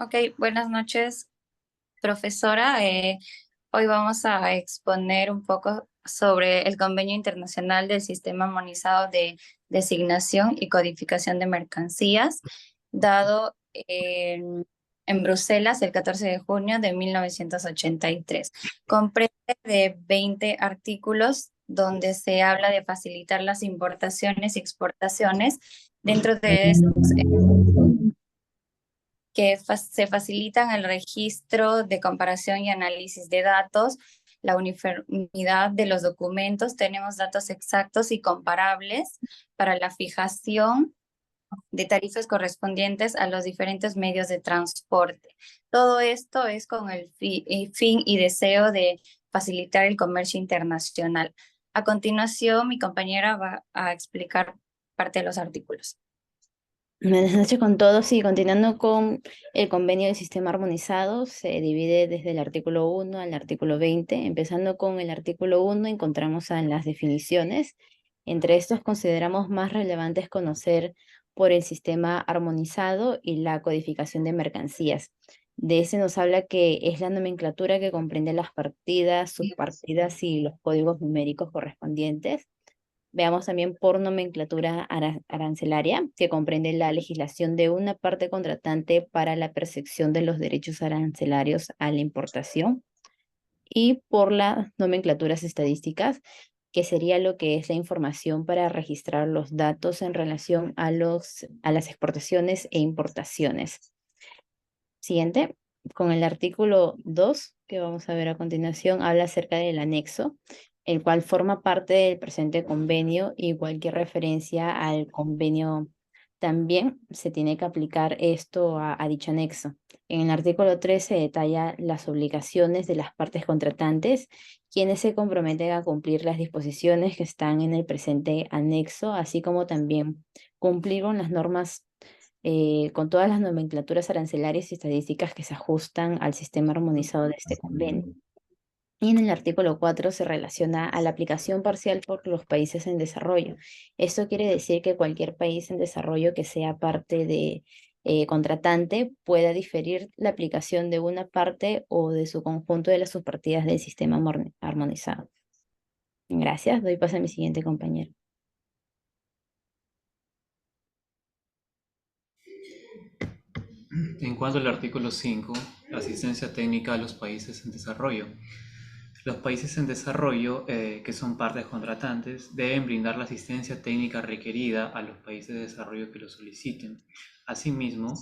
Ok, buenas noches, profesora. Hoy vamos a exponer un poco sobre el Convenio Internacional del Sistema Armonizado de Designación y Codificación de Mercancías, dado en Bruselas el 14 de junio de 1983. Comprende de 20 artículos donde se habla de facilitar las importaciones y exportaciones. Dentro de estos se facilitan el registro de comparación y análisis de datos, la uniformidad de los documentos, tenemos datos exactos y comparables para la fijación de tarifas correspondientes a los diferentes medios de transporte. Todo esto es con el fin y deseo de facilitar el comercio internacional. A continuación, mi compañera va a explicar parte de los artículos. Buenas noches con todos y continuando con el convenio del sistema armonizado, se divide desde el artículo 1 al artículo 20. Empezando con el artículo 1 encontramos en las definiciones. Entre estos consideramos más relevantes conocer por el sistema armonizado y la codificación de mercancías. De ese nos habla que es la nomenclatura que comprende las partidas, subpartidas y los códigos numéricos correspondientes. Veamos también por nomenclatura arancelaria, que comprende la legislación de una parte contratante para la percepción de los derechos arancelarios a la importación. Y por las nomenclaturas estadísticas, que sería lo que es la información para registrar los datos en relación a las exportaciones e importaciones. Siguiente, con el artículo 2, que vamos a ver a continuación, habla acerca del anexo, el cual forma parte del presente convenio, y cualquier referencia al convenio también se tiene que aplicar esto a dicho anexo. En el artículo 3 se detalla las obligaciones de las partes contratantes, quienes se comprometen a cumplir las disposiciones que están en el presente anexo, así como también cumplir con las normas, con todas las nomenclaturas arancelarias y estadísticas que se ajustan al sistema armonizado de este convenio. Y en el artículo 4 se relaciona a la aplicación parcial por los países en desarrollo. Esto quiere decir que cualquier país en desarrollo que sea parte de contratante pueda diferir la aplicación de una parte o de su conjunto de las subpartidas del sistema armonizado. Gracias. Doy paso a mi siguiente compañero. En cuanto al artículo 5, asistencia técnica a los países en desarrollo. Los países en desarrollo, que son partes contratantes, deben brindar la asistencia técnica requerida a los países de desarrollo que lo soliciten. Asimismo,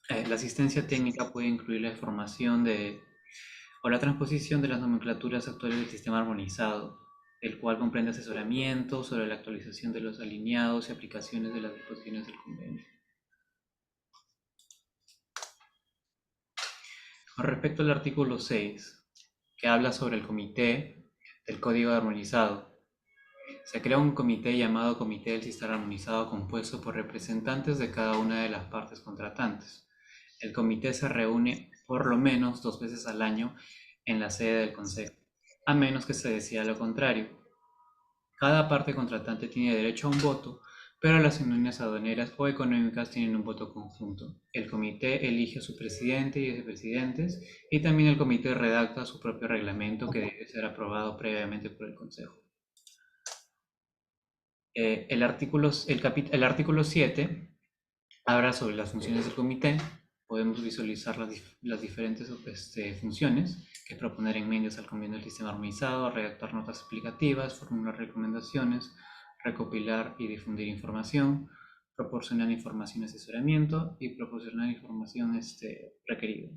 la asistencia técnica puede incluir la formación o la transposición de las nomenclaturas actuales del sistema armonizado, el cual comprende asesoramiento sobre la actualización de los alineados y aplicaciones de las disposiciones del convenio. Con respecto al artículo 6, que habla sobre el comité del código armonizado, se crea un comité llamado Comité del Sistema Armonizado, compuesto por representantes de cada una de las partes contratantes. El comité se reúne por lo menos 2 veces al año en la sede del Consejo, a menos que se decida lo contrario. Cada parte contratante tiene derecho a un voto, pero las uniones aduaneras o económicas tienen un voto conjunto. El comité elige a su presidente y vicepresidentes, y también el comité redacta su propio reglamento, que debe ser aprobado previamente por el Consejo. El artículo 7 habla sobre las funciones del comité. Podemos visualizar las diferentes funciones, que es proponer enmiendas al convenio del sistema armonizado, redactar notas explicativas, formular recomendaciones, recopilar y difundir información, proporcionar información y asesoramiento, y proporcionar información requerida.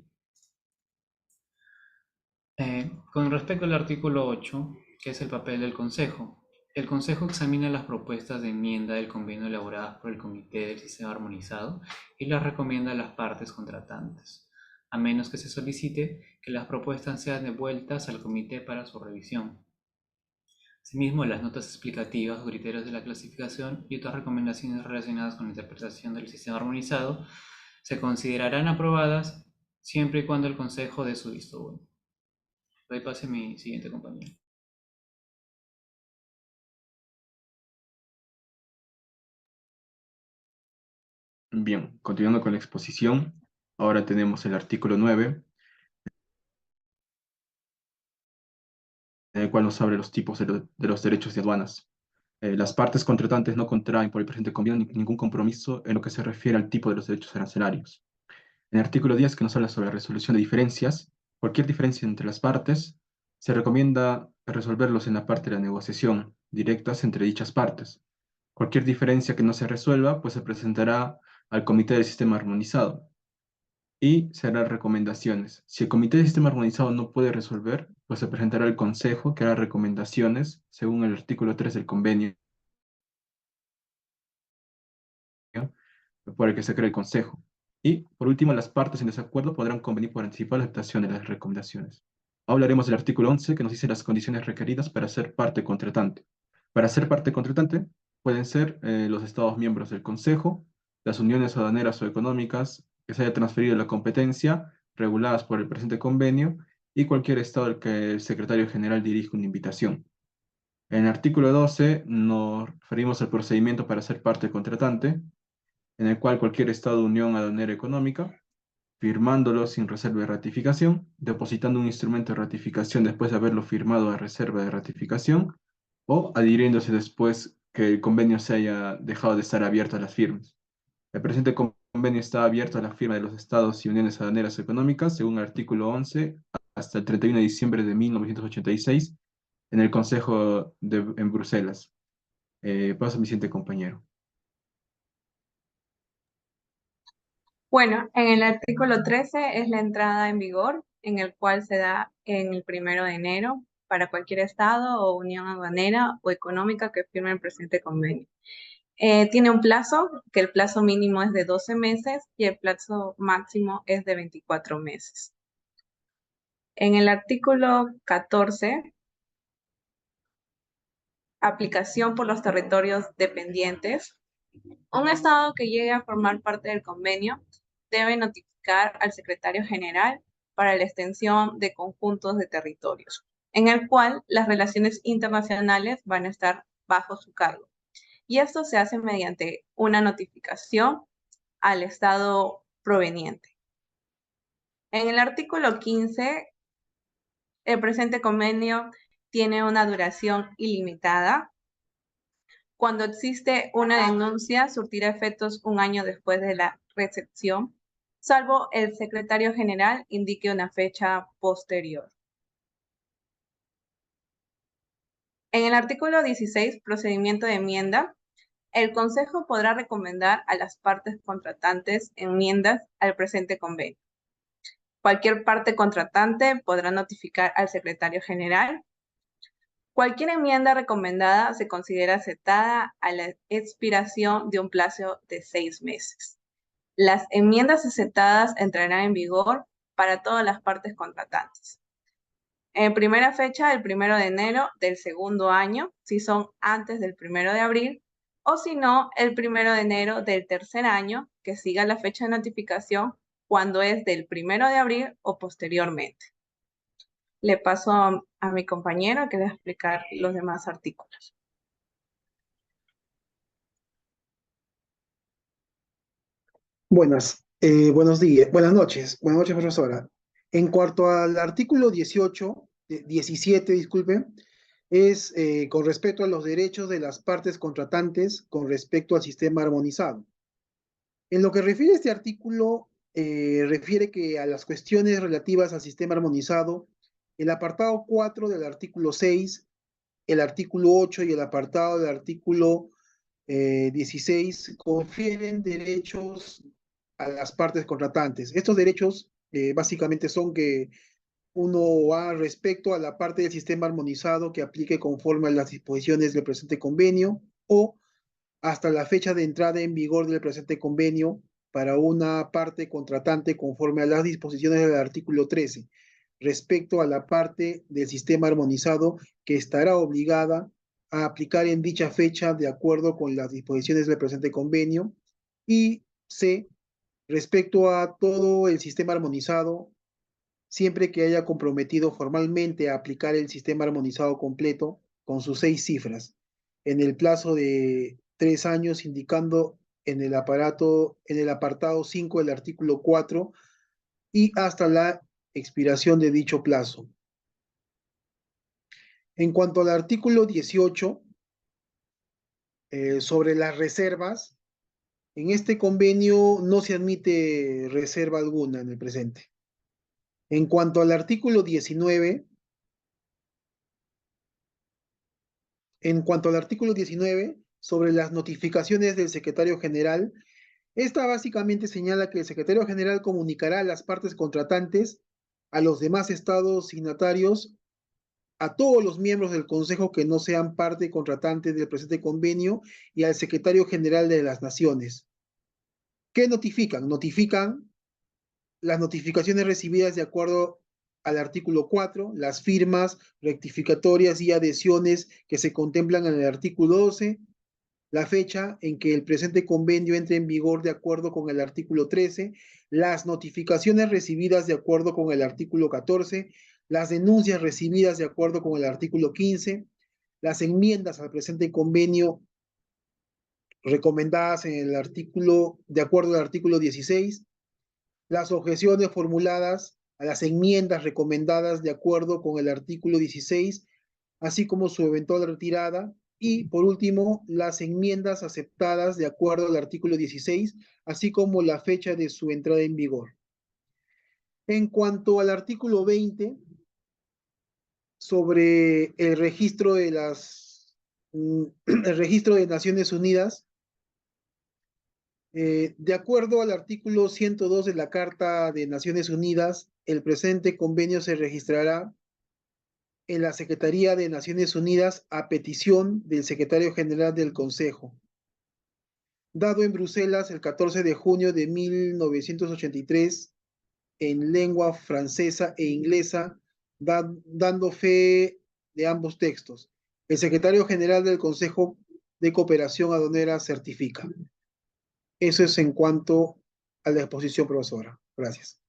Con respecto al artículo 8, que es el papel del Consejo. El Consejo examina las propuestas de enmienda del convenio elaboradas por el Comité del Sistema Armonizado y las recomienda a las partes contratantes, a menos que se solicite que las propuestas sean devueltas al Comité para su revisión. Asimismo, las notas explicativas o criterios de la clasificación y otras recomendaciones relacionadas con la interpretación del sistema armonizado se considerarán aprobadas siempre y cuando el Consejo dé su visto bueno. Doy pase a mi siguiente compañero. Bien, continuando con la exposición, Ahora tenemos el artículo 9, en el cual nos abre los tipos de los derechos de aduanas. Las partes contratantes no contraen por el presente convenio ningún compromiso en lo que se refiere al tipo de los derechos arancelarios. En el artículo 10, que nos habla sobre la resolución de diferencias, cualquier diferencia entre las partes, se recomienda resolverlos en la parte de la negociación, directas entre dichas partes. Cualquier diferencia que no se resuelva, pues se presentará al Comité del Sistema Armonizado y se harán recomendaciones. Si el Comité del Sistema Armonizado no puede resolver, pues se presentará al Consejo, que hará recomendaciones según el artículo 3 del convenio por el que se crea el Consejo. Y, por último, las partes en desacuerdo podrán convenir por anticipar la aceptación de las recomendaciones. Hablaremos del artículo 11, que nos dice las condiciones requeridas para ser parte contratante. Para ser parte contratante pueden ser los Estados miembros del Consejo, las uniones aduaneras o económicas que se haya transferido la competencia, reguladas por el presente convenio, y cualquier Estado al que el secretario general dirija una invitación. En el artículo 12 nos referimos al procedimiento para ser parte contratante, en el cual cualquier Estado de Unión Aduanera Económica, firmándolo sin reserva de ratificación, depositando un instrumento de ratificación después de haberlo firmado a reserva de ratificación, o adhiriéndose después que el convenio se haya dejado de estar abierto a las firmas. El presente convenio está abierto a la firma de los Estados y uniones aduaneras económicas, según el artículo 11, hasta el 31 de diciembre de 1986, en el Consejo en Bruselas. Paso a mi siguiente compañero. Bueno, en el artículo 13 es la entrada en vigor, en el cual se da en el 1 de enero para cualquier estado o unión aduanera o económica que firme el presente convenio. Tiene un plazo, que el plazo mínimo es de 12 meses y el plazo máximo es de 24 meses. En el artículo 14, aplicación por los territorios dependientes, un estado que llegue a formar parte del convenio debe notificar al secretario general para la extensión de conjuntos de territorios, en el cual las relaciones internacionales van a estar bajo su cargo. Y esto se hace mediante una notificación al estado proveniente. En el artículo 15, el presente convenio tiene una duración ilimitada. Cuando existe una denuncia, surtirá efectos un año después de la recepción, salvo el secretario general indique una fecha posterior. En el artículo 16, procedimiento de enmienda, el Consejo podrá recomendar a las partes contratantes enmiendas al presente convenio. Cualquier parte contratante podrá notificar al secretario general. Cualquier enmienda recomendada se considera aceptada a la expiración de un plazo de 6 meses. Las enmiendas aceptadas entrarán en vigor para todas las partes contratantes. En primera fecha, el 1 de enero del segundo año, si son antes del 1 de abril, o si no, el 1 de enero del tercer año, que siga la fecha de notificación cuando es del 1 de abril o posteriormente. Le paso a mi compañero que va a explicar los demás artículos. Buenos días, buenas noches, profesora. En cuanto al artículo 17, disculpe, es con respecto a los derechos de las partes contratantes con respecto al sistema armonizado. En lo que refiere este artículo, refiere que a las cuestiones relativas al sistema armonizado, el apartado 4 del artículo 6, el artículo 8 y el apartado del artículo 16 confieren derechos a las partes contratantes. Estos derechos básicamente son que uno va respecto a la parte del sistema armonizado que aplique conforme a las disposiciones del presente convenio o hasta la fecha de entrada en vigor del presente convenio para una parte contratante conforme a las disposiciones del artículo 13, respecto a la parte del sistema armonizado que estará obligada a aplicar en dicha fecha de acuerdo con las disposiciones del presente convenio, y C, respecto a todo el sistema armonizado, siempre que haya comprometido formalmente a aplicar el sistema armonizado completo con sus 6 cifras, en el plazo de 3 años, indicando en el apartado 5 del artículo 4 y hasta la expiración de dicho plazo. En cuanto al artículo 18, sobre las reservas, en este convenio no se admite reserva alguna en el presente. En cuanto al artículo 19, sobre las notificaciones del secretario general, esta básicamente señala que el secretario general comunicará a las partes contratantes, a los demás estados signatarios, a todos los miembros del Consejo que no sean parte contratante del presente convenio y al secretario general de las Naciones. ¿Qué notifican? Notifican las notificaciones recibidas de acuerdo al artículo 4, las firmas rectificatorias y adhesiones que se contemplan en el artículo 12, la fecha en que el presente convenio entre en vigor de acuerdo con el artículo 13, las notificaciones recibidas de acuerdo con el artículo 14, las denuncias recibidas de acuerdo con el artículo 15, las enmiendas al presente convenio recomendadas en el artículo, de acuerdo al artículo 16, las objeciones formuladas a las enmiendas recomendadas de acuerdo con el artículo 16, así como su eventual retirada, y por último, las enmiendas aceptadas de acuerdo al artículo 16, así como la fecha de su entrada en vigor. En cuanto al artículo 20, sobre el registro de el registro de Naciones Unidas, de acuerdo al artículo 102 de la Carta de Naciones Unidas, el presente convenio se registrará en la Secretaría de Naciones Unidas a petición del Secretario General del Consejo, dado en Bruselas el 14 de junio de 1983 en lengua francesa e inglesa, dando fe de ambos textos. El Secretario General del Consejo de Cooperación Aduanera certifica. Eso es en cuanto a la exposición, profesora. Gracias.